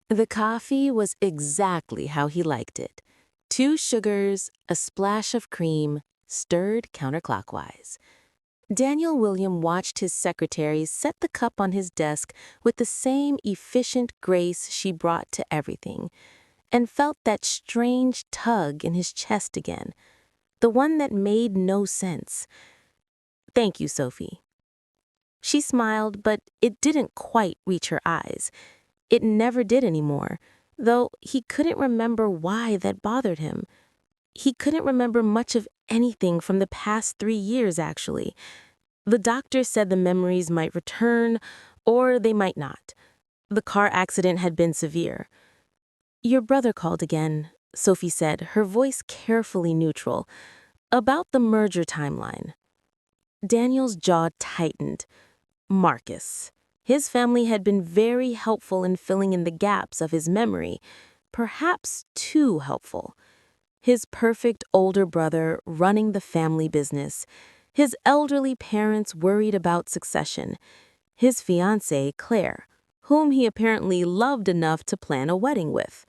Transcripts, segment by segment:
The coffee was exactly how he liked it. 2 sugars, a splash of cream, stirred counterclockwise. Daniel William watched his secretary set the cup on his desk with the same efficient grace she brought to everything, and felt that strange tug in his chest again, the one that made no sense. "Thank you, Sophie." She smiled, but it didn't quite reach her eyes. It never did anymore, though he couldn't remember why that bothered him. He couldn't remember much of anything from the past 3 years, actually. The doctor said the memories might return, or they might not. The car accident had been severe. "Your brother called again," Sophie said, her voice carefully neutral, "about the merger timeline." Daniel's jaw tightened. Marcus. His family had been very helpful in filling in the gaps of his memory, perhaps too helpful. His perfect older brother running the family business, his elderly parents worried about succession, his fiancée, Claire, whom he apparently loved enough to plan a wedding with.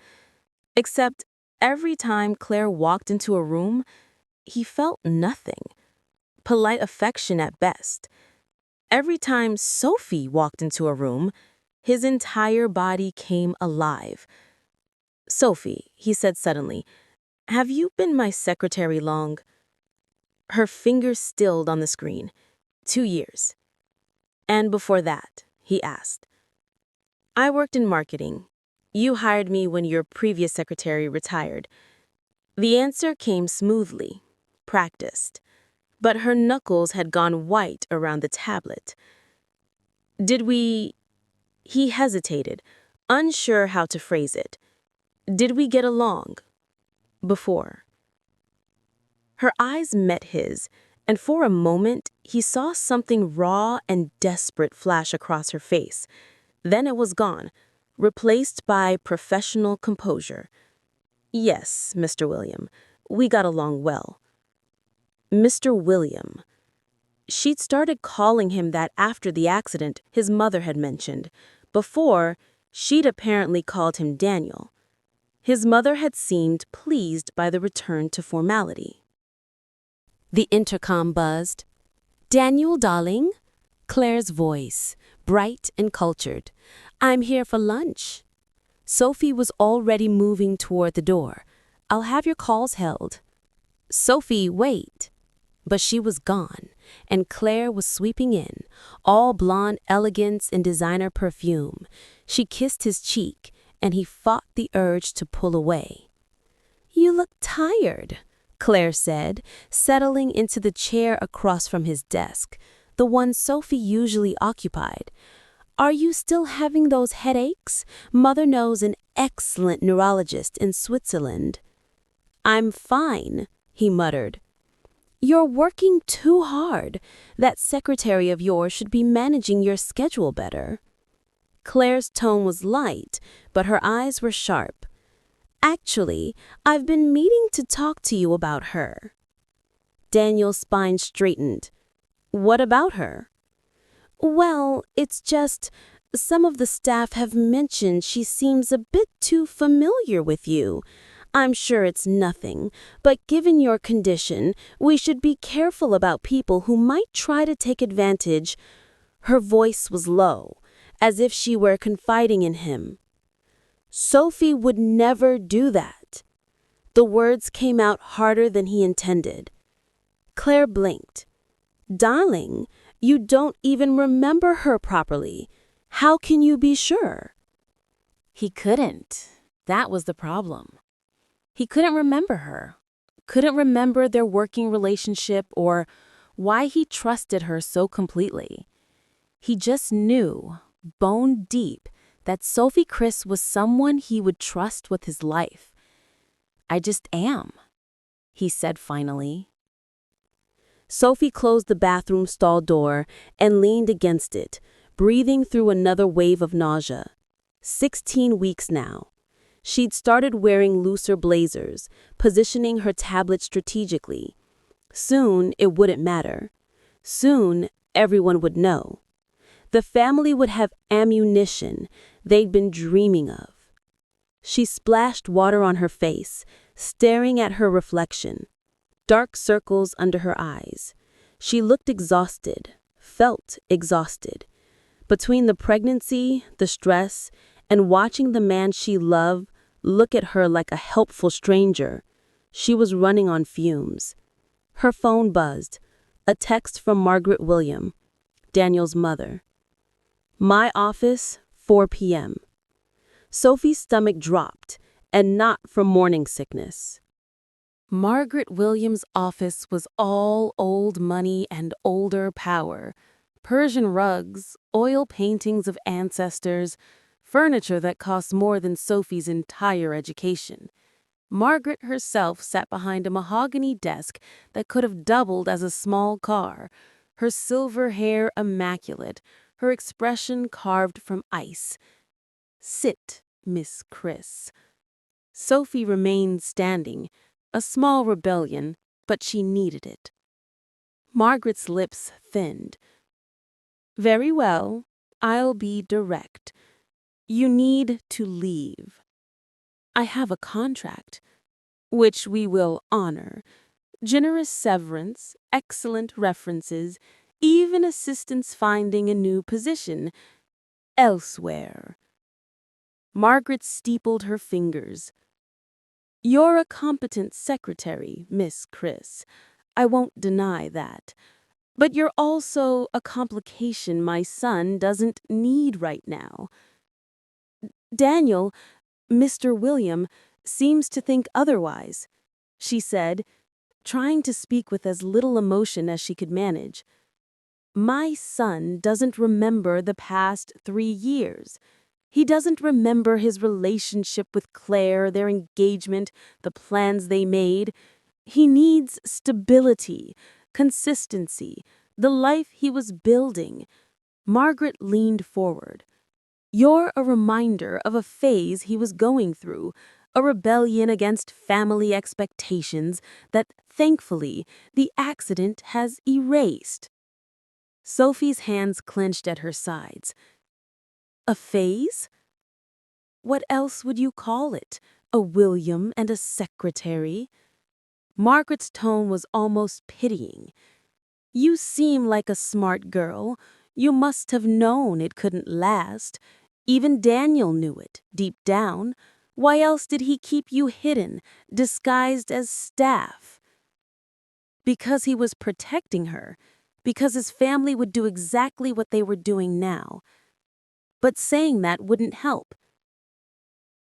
Except every time Claire walked into a room, he felt nothing. Polite affection at best. Every time Sophie walked into a room, his entire body came alive. "Sophie," he said suddenly, "have you been my secretary long?" Her fingers stilled on the screen. 2 years. "And before that?" he asked. "I worked in marketing. You hired me when your previous secretary retired." The answer came smoothly, practiced, but her knuckles had gone white around the tablet. "Did we—" He hesitated, unsure how to phrase it. "Did we get along? Before?" Her eyes met his, and for a moment he saw something raw and desperate flash across her face. Then it was gone, replaced by professional composure. "Yes, Mr. William, we got along well." Mr. William. She'd started calling him that after the accident his mother had mentioned. Before, she'd apparently called him Daniel. His mother had seemed pleased by the return to formality. The intercom buzzed. "Daniel, darling?" Claire's voice, bright and cultured. "I'm here for lunch." Sophie was already moving toward the door. "I'll have your calls held." "Sophie, wait." But she was gone, and Claire was sweeping in, all blonde elegance and designer perfume. She kissed his cheek, and he fought the urge to pull away. "You look tired," Claire said, settling into the chair across from his desk, the one Sophie usually occupied. "Are you still having those headaches? Mother knows an excellent neurologist in Switzerland." "I'm fine," he muttered. "You're working too hard. That secretary of yours should be managing your schedule better." Claire's tone was light, but her eyes were sharp. "Actually, I've been meaning to talk to you about her." Daniel's spine straightened. "What about her?" "Well, it's just, some of the staff have mentioned she seems a bit too familiar with you. I'm sure it's nothing, but given your condition, we should be careful about people who might try to take advantage." Her voice was low, as if she were confiding in him. "Sophie would never do that." The words came out harder than he intended. Claire blinked. "Darling, you don't even remember her properly. How can you be sure?" He couldn't. That was the problem. He couldn't remember her, couldn't remember their working relationship or why he trusted her so completely. He just knew, bone deep, that Sophie Chris was someone he would trust with his life. "I just am," he said finally. Sophie closed the bathroom stall door and leaned against it, breathing through another wave of nausea. 16 weeks now. She'd started wearing looser blazers, positioning her tablet strategically. Soon, it wouldn't matter. Soon, everyone would know. The family would have ammunition they'd been dreaming of. She splashed water on her face, staring at her reflection. Dark circles under her eyes. She looked exhausted, felt exhausted. Between the pregnancy, the stress, and watching the man she loved look at her like a helpful stranger, she was running on fumes. Her phone buzzed. A text from Margaret William, Daniel's mother. My office, 4 p.m. Sophie's stomach dropped, and not from morning sickness. Margaret Williams' office was all old money and older power. Persian rugs, oil paintings of ancestors, furniture that cost more than Sophie's entire education. Margaret herself sat behind a mahogany desk that could have doubled as a small car, her silver hair immaculate, her expression carved from ice. Sit, Miss Chris. Sophie remained standing, a small rebellion, but she needed it. Margaret's lips thinned. Very well, I'll be direct. You need to leave. I have a contract, which we will honor. Generous severance, excellent references, even assistance finding a new position elsewhere. Margaret steepled her fingers. You're a competent secretary, Miss Chris. I won't deny that. But you're also a complication my son doesn't need right now. Daniel, Mr. William, seems to think otherwise, she said, trying to speak with as little emotion as she could manage. My son doesn't remember the past 3 years. He doesn't remember his relationship with Claire, their engagement, the plans they made. He needs stability, consistency, the life he was building. Margaret leaned forward. You're a reminder of a phase he was going through, a rebellion against family expectations that, thankfully, the accident has erased. Sophie's hands clenched at her sides. A phase? What else would you call it? A William and a secretary? Margaret's tone was almost pitying. You seem like a smart girl. You must have known it couldn't last. Even Daniel knew it, deep down. Why else did he keep you hidden, disguised as staff? Because he was protecting her. Because his family would do exactly what they were doing now. But saying that wouldn't help.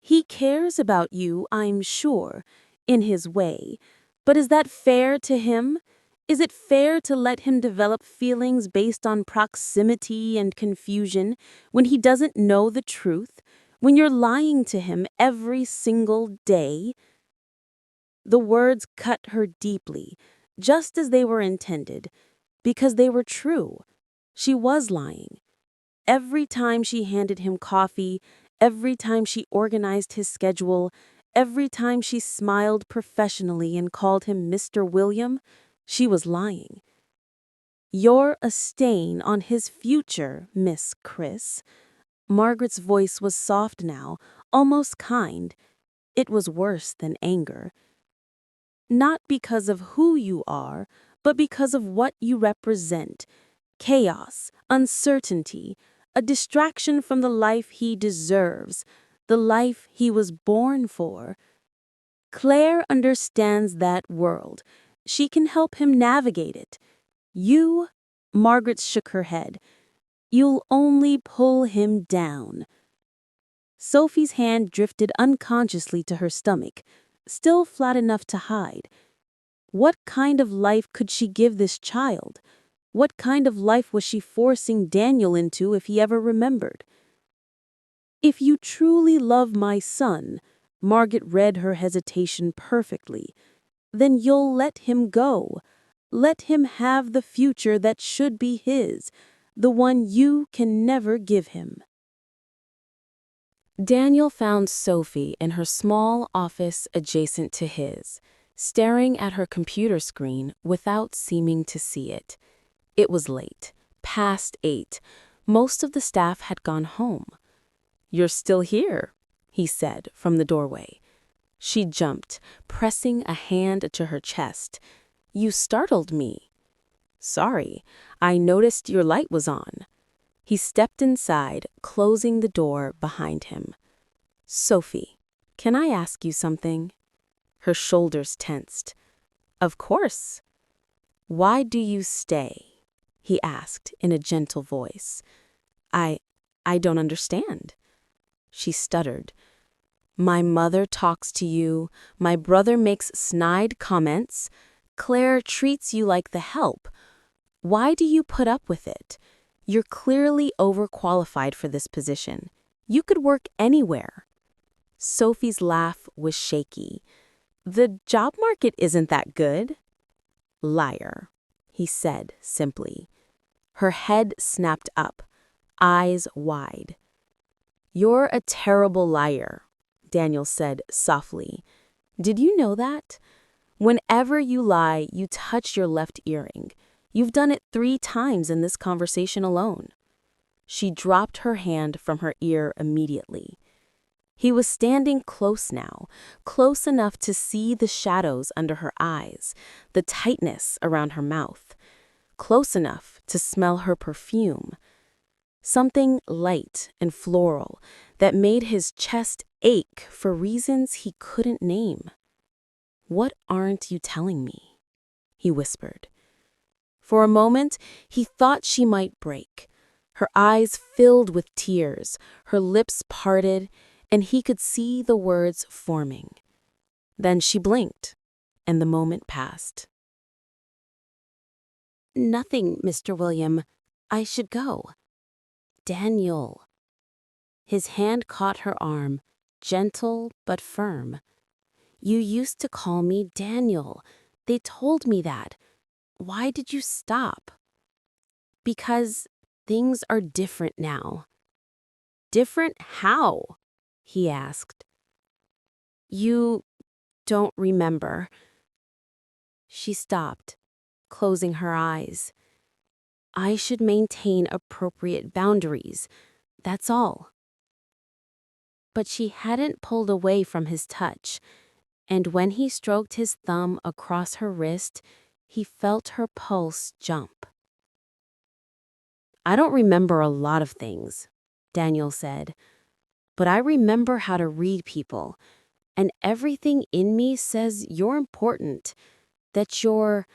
He cares about you, I'm sure, in his way. But is that fair to him? Is it fair to let him develop feelings based on proximity and confusion when he doesn't know the truth, when you're lying to him every single day? The words cut her deeply, just as they were intended, because they were true. She was lying. Every time she handed him coffee, every time she organized his schedule, every time she smiled professionally and called him Mr. William, she was lying. You're a stain on his future, Miss Chris. Margaret's voice was soft now, almost kind. It was worse than anger. Not because of who you are, but because of what you represent. Chaos, uncertainty, a distraction from the life he deserves, the life he was born for. Claire understands that world. She can help him navigate it. You, Margaret shook her head, you'll only pull him down. Sophie's hand drifted unconsciously to her stomach, still flat enough to hide. What kind of life could she give this child? What kind of life was she forcing Daniel into if he ever remembered? If you truly love my son, Margaret read her hesitation perfectly, then you'll let him go. Let him have the future that should be his, the one you can never give him. Daniel found Sophie in her small office adjacent to his, staring at her computer screen without seeming to see it. It was late, past 8. Most of the staff had gone home. You're still here, he said from the doorway. She jumped, pressing a hand to her chest. You startled me. Sorry, I noticed your light was on. He stepped inside, closing the door behind him. Sophie, can I ask you something? Her shoulders tensed. Of course. Why do you stay? He asked in a gentle voice. I don't understand. She stuttered. My mother talks to you, my brother makes snide comments, Claire treats you like the help. Why do you put up with it? You're clearly overqualified for this position. You could work anywhere. Sophie's laugh was shaky. The job market isn't that good. Liar, he said simply. Her head snapped up, eyes wide. You're a terrible liar, Daniel said softly. Did you know that? Whenever you lie, you touch your left earring. You've done it 3 times in this conversation alone. She dropped her hand from her ear immediately. He was standing close now, close enough to see the shadows under her eyes, the tightness around her mouth, close enough to smell her perfume. Something light and floral that made his chest ache for reasons he couldn't name. What aren't you telling me? He whispered. For a moment, he thought she might break. Her eyes filled with tears, her lips parted, and he could see the words forming. Then she blinked, and the moment passed. Nothing, Mr. William. I should go. Daniel. His hand caught her arm, gentle but firm. You used to call me Daniel. They told me that. Why did you stop? Because things are different now. Different how? He asked. You don't remember. She stopped, closing her eyes. I should maintain appropriate boundaries. That's all. But she hadn't pulled away from his touch, and when he stroked his thumb across her wrist, he felt her pulse jump. I don't remember a lot of things, Daniel said, but I remember how to read people, and everything in me says you're important, that you're...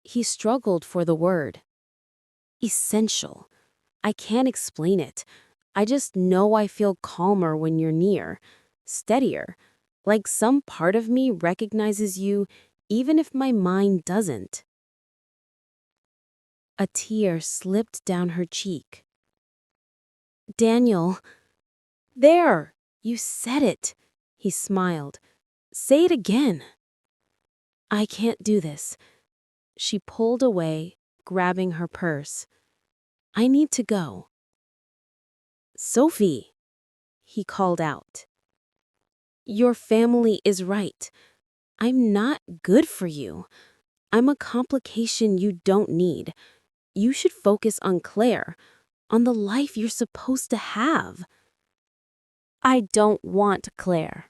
He struggled for the word. Essential. I can't explain it. I just know I feel calmer when you're near, steadier, like some part of me recognizes you even if my mind doesn't. A tear slipped down her cheek. Daniel. There! You said it. He smiled. Say it again. I can't do this. She pulled away, grabbing her purse. I need to go. Sophie, he called out. Your family is right. I'm not good for you. I'm a complication you don't need. You should focus on Claire, on the life you're supposed to have. I don't want Claire.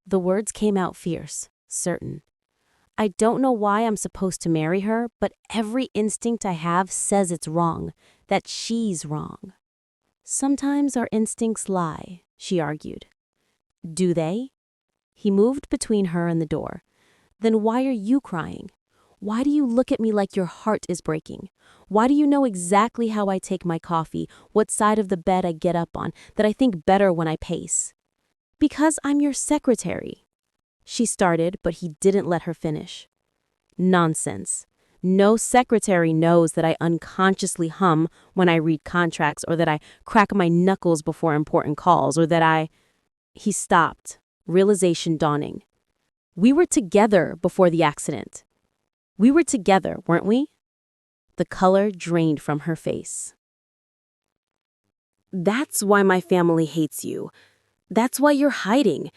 The words came out fierce, certain. I don't know why I'm supposed to marry her, but every instinct I have says it's wrong, that she's wrong. Sometimes our instincts lie, she argued. Do they? He moved between her and the door. Then why are you crying? Why do you look at me like your heart is breaking? Why do you know exactly how I take my coffee, what side of the bed I get up on, that I think better when I pace? Because I'm your secretary. She started, but he didn't let her finish. Nonsense. No secretary knows that I unconsciously hum when I read contracts, or that I crack my knuckles before important calls, or that I... He stopped, realization dawning. We were together before the accident. We were together, weren't we? The color drained from her face. That's why my family hates you. That's why you're hiding.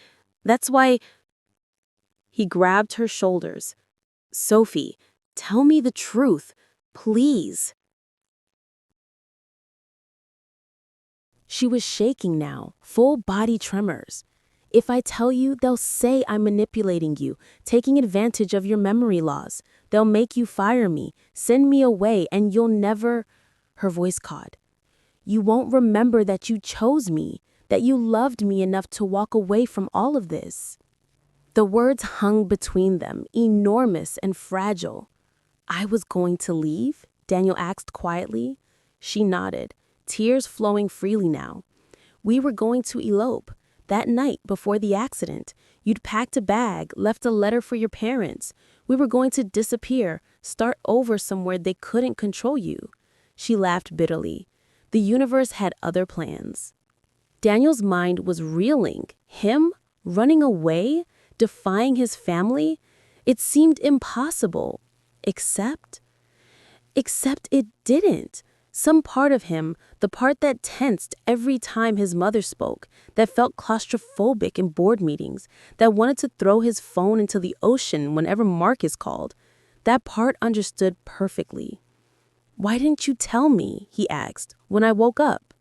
That's why... He grabbed her shoulders. Sophie, tell me the truth, please. She was shaking now, full body tremors. If I tell you, they'll say I'm manipulating you, taking advantage of your memory loss. They'll make you fire me, send me away, and you'll never... Her voice caught. You won't remember that you chose me, that you loved me enough to walk away from all of this. The words hung between them, enormous and fragile. I was going to leave? Daniel asked quietly. She nodded, tears flowing freely now. We were going to elope. That night before the accident, you'd packed a bag, left a letter for your parents. We were going to disappear, start over somewhere they couldn't control you. She laughed bitterly. The universe had other plans. Daniel's mind was reeling. Him? Running away? Defying his family? It seemed impossible. Except it didn't. Some part of him, the part that tensed every time his mother spoke, that felt claustrophobic in board meetings, that wanted to throw his phone into the ocean whenever Marcus called, that part understood perfectly. Why didn't you tell me, he asked, when I woke up?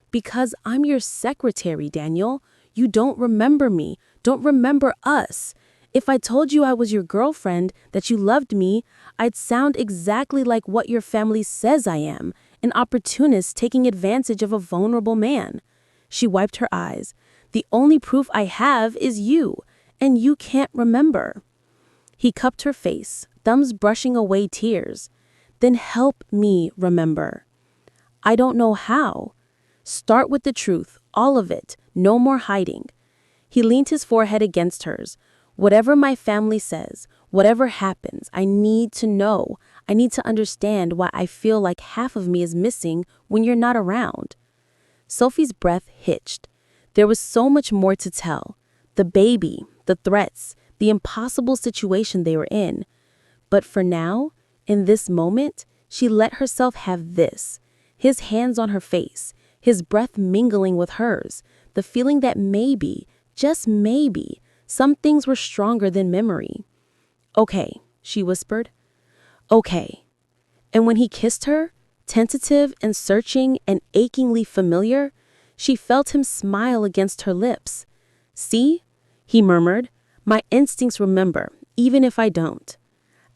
Because I'm your secretary, Daniel. You don't remember me, don't remember us. If I told you I was your girlfriend, that you loved me, I'd sound exactly like what your family says I am, an opportunist taking advantage of a vulnerable man. She wiped her eyes. The only proof I have is you, and you can't remember. He cupped her face, thumbs brushing away tears. Then help me remember. I don't know how. Start with the truth, all of it, no more hiding. He leaned his forehead against hers. Whatever my family says, whatever happens, I need to know. I need to understand why I feel like half of me is missing when you're not around. Sophie's breath hitched. There was so much more to tell. The baby, the threats, the impossible situation they were in. But for now, in this moment, she let herself have this. His hands on her face, his breath mingling with hers, the feeling that maybe, just maybe, some things were stronger than memory. Okay, she whispered. Okay. And when he kissed her, tentative and searching and achingly familiar, she felt him smile against her lips. See, he murmured, my instincts remember, even if I don't.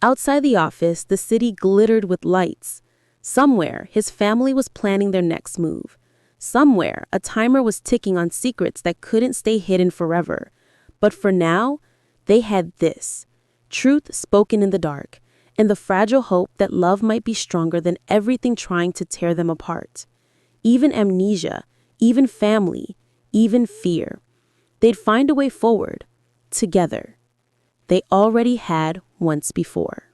Outside the office, the city glittered with lights. Somewhere, his family was planning their next move. Somewhere, a timer was ticking on secrets that couldn't stay hidden forever. But for now, they had this, truth spoken in the dark, and the fragile hope that love might be stronger than everything trying to tear them apart. Even amnesia, even family, even fear. They'd find a way forward, together. They already had once before.